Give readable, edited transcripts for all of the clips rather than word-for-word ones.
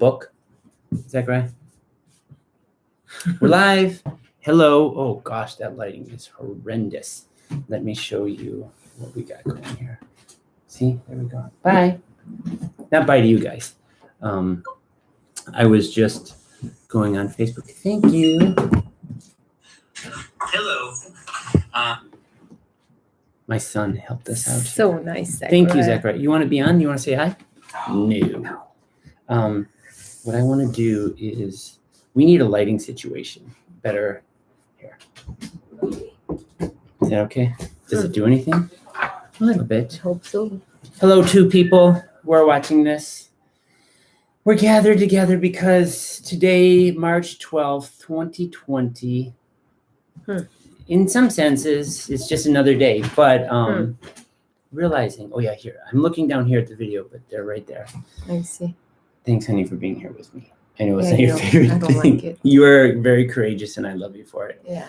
book. Zachariah? We're live. Hello. Oh gosh, that lighting is horrendous. Let me show you what we got going here. See, there we go. Bye. Not bye to you guys. I was just going on Facebook. Thank you. Hello. My son helped us out. So nice, Zachariah. Thank you, Zachariah. You want to be on? You want to say hi? No. What I want to do is, we need a lighting situation. Better here. Is that okay? Does it do anything? A little bit. I hope so. Hello, two people who are watching this. We're gathered together because today, March 12th, 2020, in some senses, it's just another day, but realizing, oh yeah, here, I'm looking down here at the video, but they're right there. I see. Thanks, honey, for being here with me. I know it's Yeah, not your favorite I don't thing. like it. You are very courageous, and I love you for it. Yeah.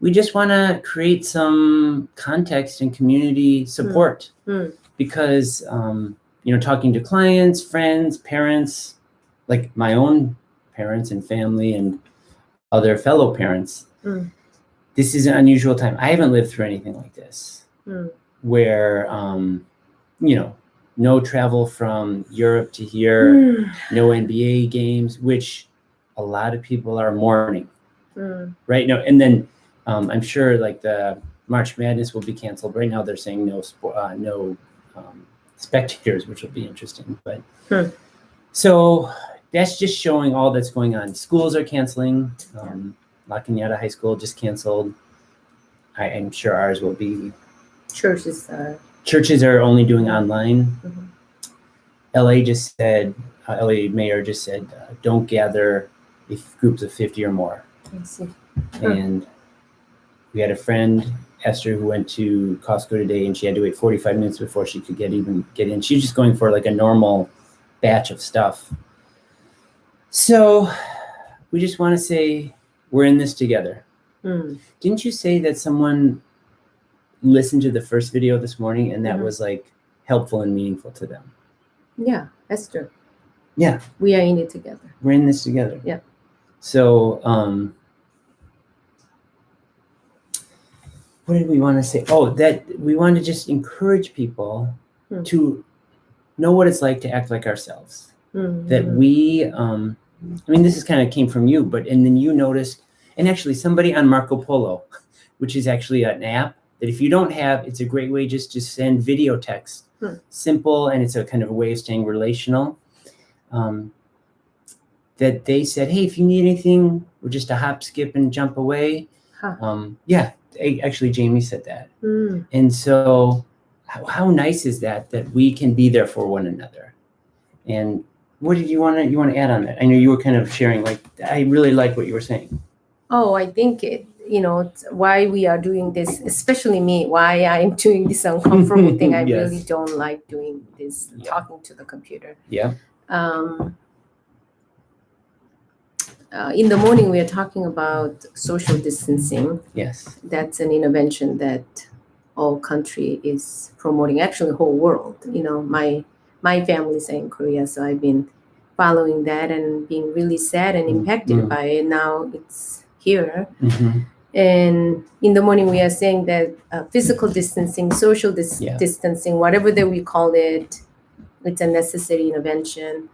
We just want to create some context and community support because, talking to clients, friends, parents, like my own parents and family and other fellow parents, this is an unusual time. I haven't lived through anything like this where, no travel from Europe to here, no NBA games, which a lot of people are mourning, right? No, and then I'm sure like the March Madness will be canceled. Right now they're saying no spectators, which will be interesting. But so that's just showing all that's going on. Schools are canceling. La Cañada High School just canceled. I'm sure ours will be. Churches are only doing online. LA just said, LA mayor just said, don't gather if groups of 50 or more. I see. And we had a friend, Esther, who went to Costco today, and she had to wait 45 minutes before she could get in. She's just going for like a normal batch of stuff. So we just want to say we're in this together. Didn't you say that someone listened to the first video this morning and that was like helpful and meaningful to them? Yeah, Esther. Yeah. We are in it together. We're in this together. Yeah. So, what did we want to say? Oh, that we want to just encourage people to know what it's like to act like ourselves. That we, this is kind of came from you, and then you noticed, and actually somebody on Marco Polo, which is actually an app that if you don't have, it's a great way just to send video text. Simple, and it's a kind of a way of staying relational. That they said, hey, if you need anything, we're just a hop, skip, and jump away. Yeah, actually, Jamie said that. And so how nice is that we can be there for one another? And what did you want to add on that? I know you were kind of sharing, like, I really like what you were saying. Oh, I think it's why we are doing this, especially me, why I'm doing this uncomfortable thing. I Yes. really don't like doing this, talking to the computer. Yeah. In the morning, we are talking about social distancing. Yes. That's an intervention that all country is promoting, actually the whole world. My family's in Korea, so I've been following that and being really sad and impacted by it. Now it's here. And in the morning, we are saying that physical distancing, social distancing, whatever that we call it, it's a necessary intervention.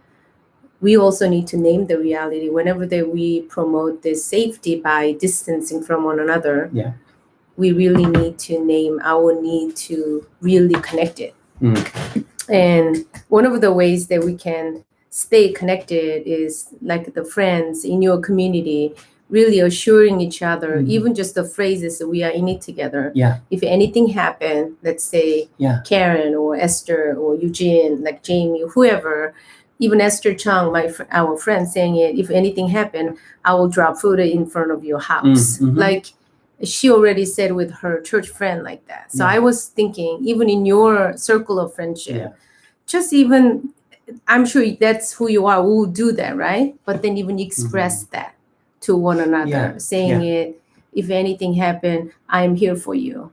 We also need to name the reality. Whenever that we promote this safety by distancing from one another, we really need to name our need to really connect it. And one of the ways that we can stay connected is like the friends in your community, really assuring each other, even just the phrases that we are in it together. If anything happened, let's say Karen or Esther or Eugene, like Jamie, whoever, even Esther Chung, our friend, saying it, if anything happened, I will drop food in front of your house. Like she already said with her church friend like that. So I was thinking, even in your circle of friendship, just even, I'm sure that's who you are, who will do that, right? But then even express that to one another, saying it, if anything happened, I'm here for you.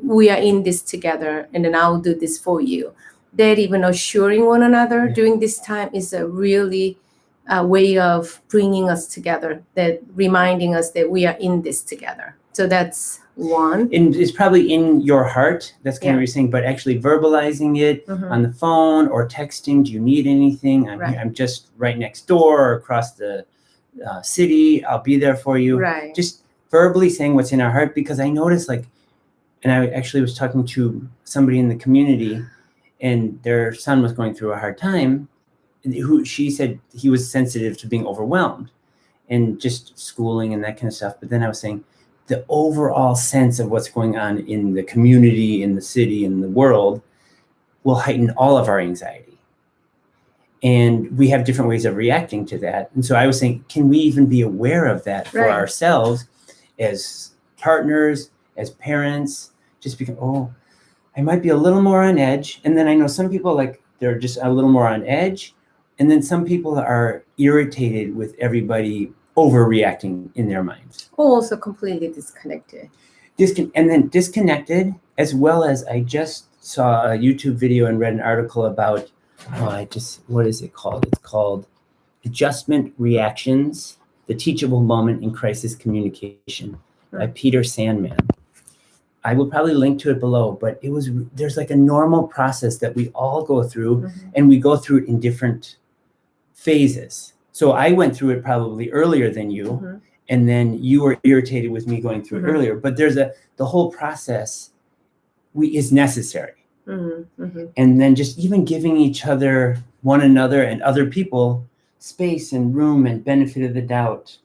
We are in this together, and then I'll do this for you. that even assuring one another Yeah. during this time is a really way of bringing us together, that reminding us that we are in this together. So that's one. And it's probably in your heart. That's kind of what you're saying, but actually verbalizing it on the phone or texting. Do you need anything? I'm Right. here. I'm just right next door or across the city. I'll be there for you. Right. Just verbally saying what's in our heart, because I noticed, like, and I actually was talking to somebody in the community, and their son was going through a hard time. Who she said he was sensitive to being overwhelmed and just schooling and that kind of stuff. But then I was saying the overall sense of what's going on in the community, in the city, in the world will heighten all of our anxiety. And we have different ways of reacting to that. And so I was saying, can we even be aware of that for ourselves as partners, as parents, just because, oh, I might be a little more on edge. And then I know some people, like, they're just a little more on edge. And then some people are irritated with everybody overreacting in their minds. Also completely disconnected. And then disconnected, as well as I just saw a YouTube video and read an article about, what is it called? It's called Adjustment Reactions, the Teachable Moment in Crisis Communication by Peter Sandman. I will probably link to it below, but there's like a normal process that we all go through, and we go through it in different phases. So I went through it probably earlier than you, and then you were irritated with me going through it earlier. But the whole process is necessary. And then just even giving each other, one another and other people, space and room and benefit of the doubt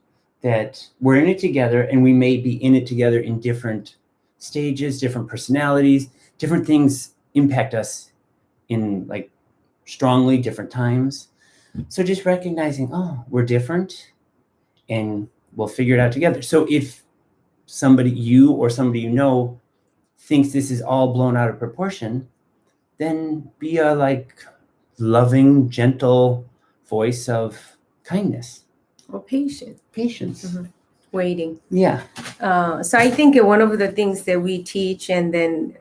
that we're in it together, and we may be in it together in different stages, different personalities, different things impact us in, like, strongly different times. So just recognizing, oh, we're different, and we'll figure it out together. So if somebody you know thinks this is all blown out of proportion, then be a, like, loving, gentle voice of kindness Or patience. Waiting. Yeah. So I think one of the things that we teach, and then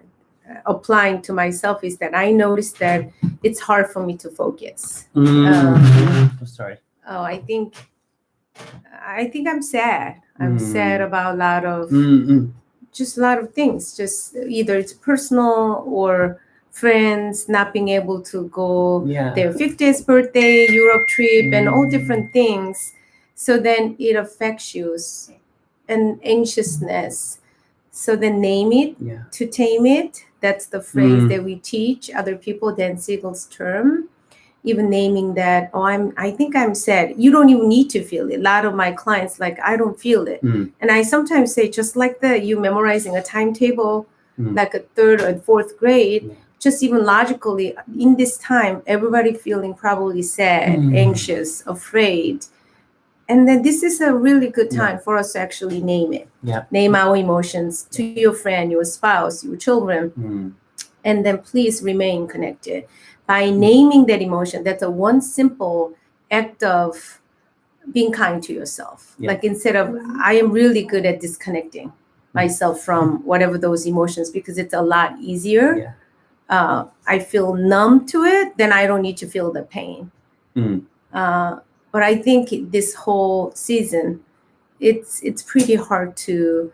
applying to myself, is that I noticed that it's hard for me to focus. Sorry. Oh, I think I'm sad. I'm sad about a lot of just a lot of things. Just either it's personal or friends not being able to go their 50th birthday, Europe trip, and all different things. So then it affects you, and anxiousness. So then name it to tame it. That's the phrase that we teach other people, Dan Siegel's term. Even naming that, I think I'm sad. You don't even need to feel it. A lot of my clients, like, I don't feel it. And I sometimes say, just like you memorizing a timetable, like a third or fourth grade, just even logically, in this time, everybody feeling probably sad, anxious, afraid. And then this is a really good time for us to actually name it. Name our emotions to your friend, your spouse, your children. And then please remain connected. By naming that emotion, that's a one simple act of being kind to yourself. Like, instead of, I am really good at disconnecting myself from whatever those emotions, because it's a lot easier. I feel numb to it, then I don't need to feel the pain. But I think this whole season, it's pretty hard to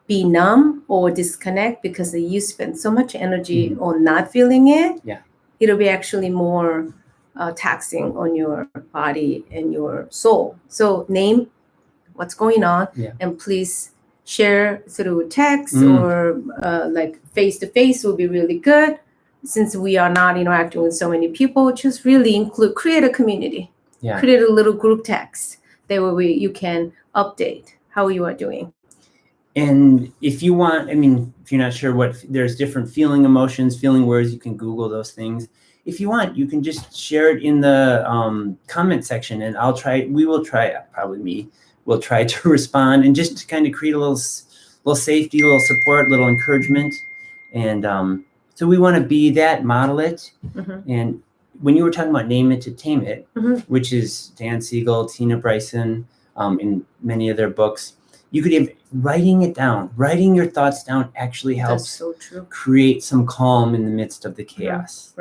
be numb or disconnect, because you spend so much energy on not feeling it. It'll be actually more taxing on your body and your soul. So name what's going on, and please share through text or like face-to-face will be really good. Since we are not interacting with so many people, just really create a community. Create a little group text. That way you can update how you are doing. And if you want, if you're not sure there's different feeling words, you can Google those things. If you want, you can just share it in the comment section, and we will try, probably me, will try to respond, and just to kind of create a little safety, a little support, a little encouragement. And so we want to be that, model it. And when you were talking about name it to tame it, which is Dan Siegel, Tina Bryson, in many of their books, you could have writing your thoughts down actually helps create some calm in the midst of the chaos.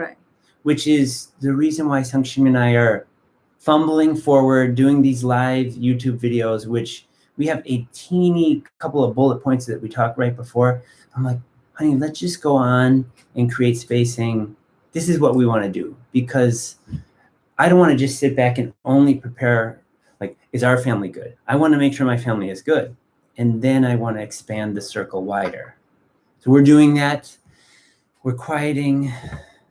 which is the reason why Sangshim and I are fumbling forward, doing these live YouTube videos, which we have a teeny couple of bullet points that we talked right before. I'm like, honey, let's just go on and create space saying, this is what we want to do, because I don't want to just sit back and only prepare, like, is our family good? I want to make sure my family is good. And then I want to expand the circle wider. So we're doing that. We're quieting.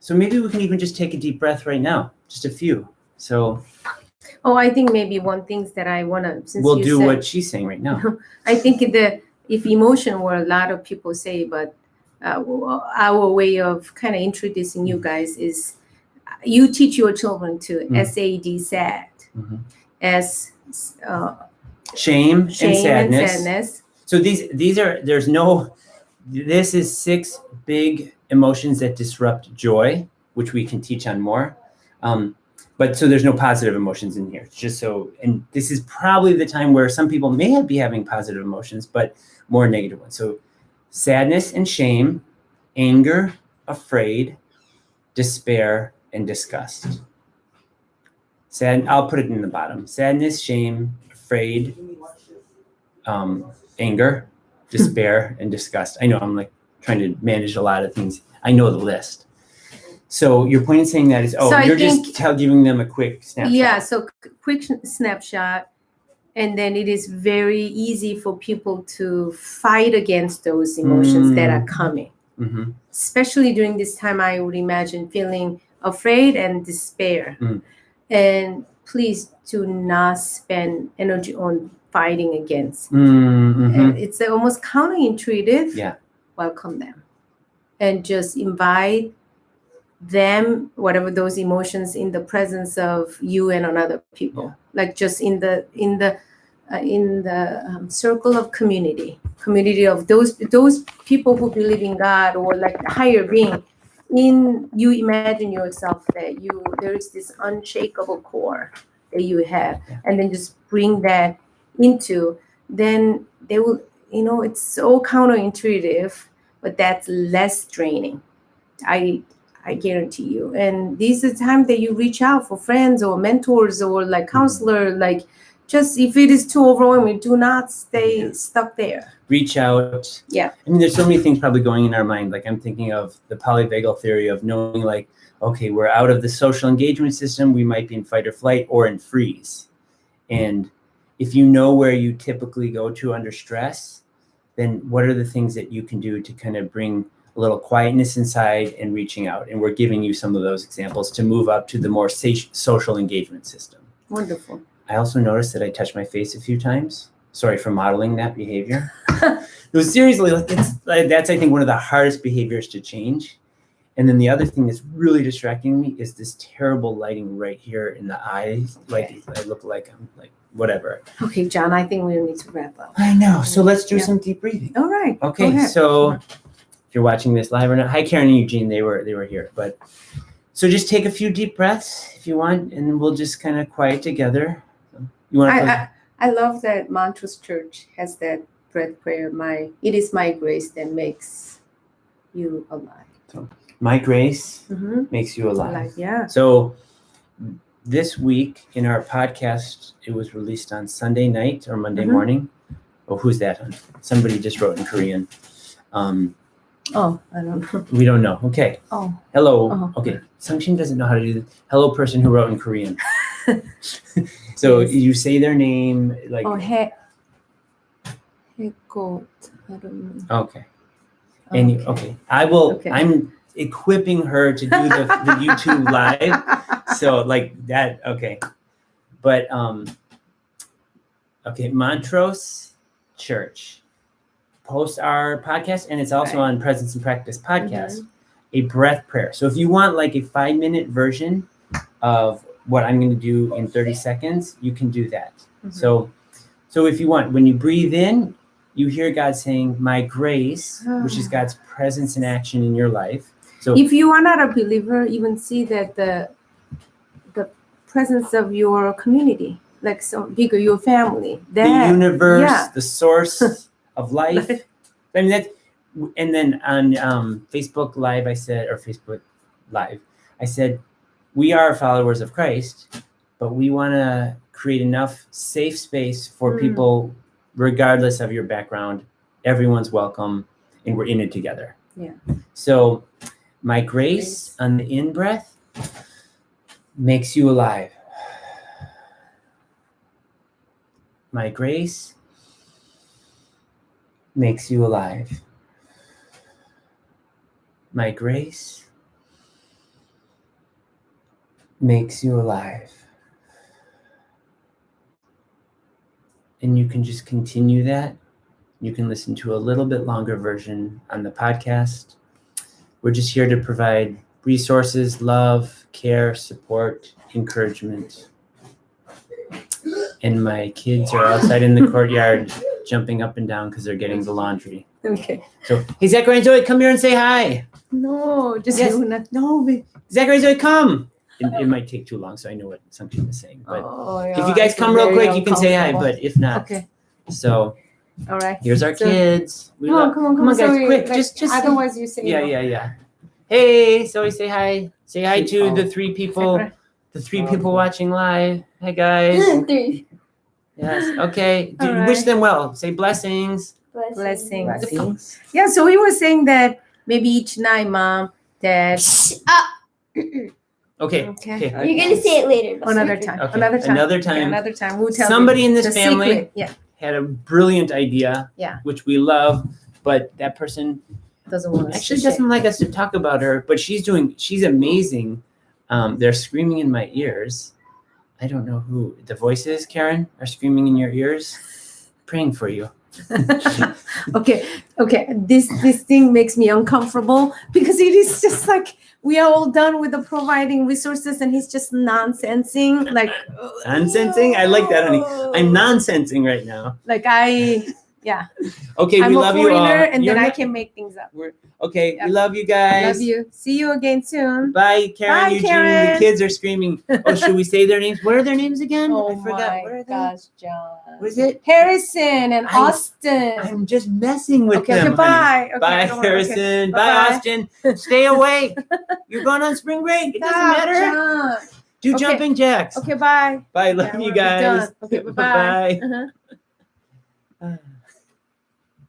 So maybe we can even just take a deep breath right now, just a few. So I think maybe one thing that I want to, since we'll you do said, what she's saying right now. I think if emotion were a lot of people say, but our way of kind of introducing you guys is you teach your children to SAADD, SAD, as shame and sadness. sadness. So these are, this is 6 big emotions that disrupt joy, which we can teach on more. But so there's no positive emotions in here. It's just so, and this is probably the time where some people may be having positive emotions, but more negative ones. So sadness and shame, anger, afraid, despair, and disgust. I'll put it in the bottom. Sadness, shame, afraid, anger, despair, and disgust. I know I'm like trying to manage a lot of things. I know the list. So your point in saying that is, you're just giving them a quick snapshot. Yeah, so quick snapshot. And then it is very easy for people to fight against those emotions that are coming. Mm-hmm. Especially during this time, I would imagine feeling afraid and despair. And please do not spend energy on fighting against. It's almost counterintuitive. Yeah. Welcome them. And just invite them, whatever those emotions, in the presence of you and another people. Yeah. Like just in the circle of community of those people who believe in God or like the higher being. You imagine yourself that there is this unshakable core that you have, and then just bring that into, then they will, it's so counterintuitive, but that's less draining. I guarantee you. And this is the time that you reach out for friends or mentors or like counselor, like just if it is too overwhelming, do not stay stuck there. Reach out. Yeah. I mean, there's so many things probably going in our mind. Like I'm thinking of the polyvagal theory of knowing like, okay, we're out of the social engagement system. We might be in fight or flight or in freeze. And if you know where you typically go to under stress, then what are the things that you can do to kind of bring a little quietness inside and reaching out? And we're giving you some of those examples to move up to the more social engagement system. Wonderful. I also noticed that I touched my face a few times. Sorry for modeling that behavior. No, seriously, that's I think one of the hardest behaviors to change. And then the other thing that's really distracting me is this terrible lighting right here in the eyes. Like I look like I'm like whatever. Okay, John, I think we need to wrap up. I know. So let's do some deep breathing. All right. Okay. So if you're watching this live or not, hi Karen and Eugene, they were here. But so just take a few deep breaths if you want, and we'll just kind of quiet together. You want I love that Montrose Church has that breath prayer. It is my grace that makes you alive. So, my grace makes you alive. Yeah. So this week in our podcast, it was released on Sunday night or Monday morning. Oh, who's that? Somebody just wrote in Korean. I don't know. We don't know. Okay. Oh. Hello. Okay. Sungshin doesn't know how to do this. Hello, person who wrote in Korean. So you say their name like. Hekot. I don't know. Okay. And I will. Okay. I'm equipping her to do the YouTube live. So like that. Okay. But Montrose Church post our podcast, and it's also on Presence and Practice podcast, a breath prayer. So if you want like a 5-minute version of what I'm going to do in 30 seconds, you can do that. So if you want, when you breathe in, you hear God saying, my grace, which is God's presence and action in your life. So if you are not a believer, even see that the presence of your community, like so bigger, your family, the universe, the source of life. I mean, and then on Facebook Live, Facebook Live, I said, we are followers of Christ, but we want to create enough safe space for people, regardless of your background. Everyone's welcome, and we're in it together. Yeah. So my grace on the in-breath makes you alive. My grace makes you alive. My grace makes you alive. And you can just continue that. You can listen to a little bit longer version on the podcast. We're just here to provide resources, love, care, support, encouragement. And my kids are outside in the courtyard jumping up and down because they're getting the laundry. Okay. So, hey, Zachary and Zoe, come here and say hi. No, just Yes. no. Zachary and Zoe, come. It might take too long, so I know what Sunshine is saying. But yeah, if you guys come real quick, you can say hi. But if not, okay. So All right. here's our So- kids. Come on, guys, Sorry, quick. like, Just otherwise you say no. Yeah. Hey, Zoe, say hi. Say hi to the three people. Separate. The three people watching live. Hey, guys. 3. Yes. Okay. All right. Wish them well. Say blessings. Blessings. Yeah, so we were saying that maybe each night, Mom, Dad. Okay. Okay. You're gonna say it later. Another time. Okay. Another time. Another Yeah, time. another time. We'll tell Somebody you in this the family secret. Yeah, had a brilliant idea. Yeah. Which we love, but that person doesn't want us actually to share. doesn't like us to talk about her, but she's amazing. They're screaming in my ears. I don't know who the voices, Karen, are screaming in your ears. Praying for you. Okay. This thing makes me uncomfortable because it is just like we are all done with the providing resources and he's just nonsensing. Like Nonsensing? I like that, honey. I'm nonsensing right now. Like Okay, I'm we a love you all. foreigner and You're then I not- can make things up. Okay, Yeah. we love you guys. Love you. See you again soon. Bye, Karen, Bye, Eugene. Karen. The kids are screaming. Oh, should we say their names? What are their names again? Oh I forgot. my What are they? gosh, John. What is it? Harrison and I'm- Austin. I'm just messing with Okay, them. honey. bye. Okay, Bye, don't worry. Okay. Harrison. Bye, Bye-bye. Austin. Stay awake. You're going on spring break. It doesn't Stop, matter. John. Do Okay. jumping jacks. Okay, bye. Bye. Love Yeah, you we're guys. done. Okay, bye-bye. Bye. Uh-huh.